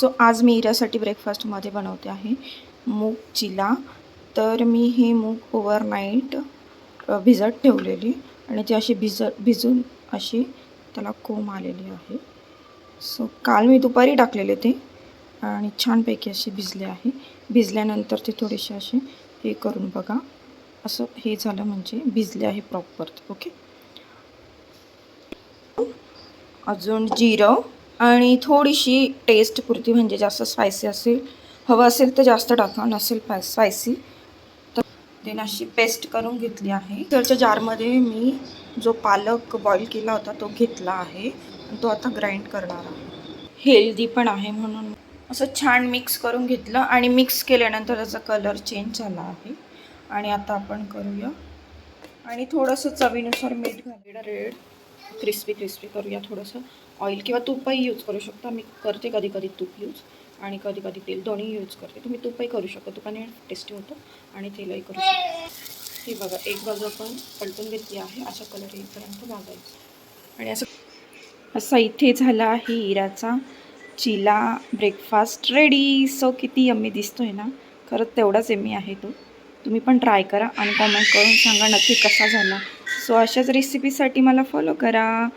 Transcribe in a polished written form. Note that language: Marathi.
सो आज मी इरासाठी ब्रेकफास्टमध्ये बनवते आहे मूग चिला. तर मी हे मूग ओव्हरनाईट भिजत ठेवलेली आणि ती अशी भिजून अशी त्याला कोंब आलेली आहे. सो काल मी दुपारी टाकलेले ते आणि छानपैकी असे भिजले आहे. भिजल्यानंतर ते थोडेसे असे हे करून बघा, असं हे झालं म्हणजे भिजले आहे प्रॉपर. ओके. अजून जिरं आणि थोडीशी टेस्टपुरती, म्हणजे जास्त स्पायसी हवं असेल तर जास्त टाका, नसेल स्पायसी तर देन अशी पेस्ट करून घेतली आहे. मिक्सरच्या जारमध्ये मी जो पालक बॉईल केला होता तो घेतला आहे आणि तो आता ग्राइंड करणार आहे. हेल्दी पण आहे म्हणून असं छान मिक्स करून घेतलं आणि मिक्स केल्यानंतर त्याचा कलर चेंज झाला आहे. आणि आता आपण करूया आणि थोडंसं चवीनुसार मीठ घालूया. रेड क्रिस्पी करूया. थोडंसं ऑइल किंवा तूपही यूज करू शकता. मी करते कधी कधी तूप यूज आणि कधी कधी तेल, दोन्ही यूज करते. तुम्ही तूपही करू शकता, तुपाने टेस्टी होतं आणि तेलही करू शकता. हे बघा, एक बाजू आपण पलटून घेतली आहे. अशा कलर येईपर्यंत भाजायचं आणि असं इथे झाला आहे इराचा चिला ब्रेकफास्ट रेडी. सो किती यम्मी दिसतोय ना, खरंच तेवढाच यम्मी आहे तो. तुम्ही पण ट्राय करा आणि कॉमेंट करून सांगा नक्की कसा झाला. सो अशाच रेसिपीसाठी मला फॉलो करा.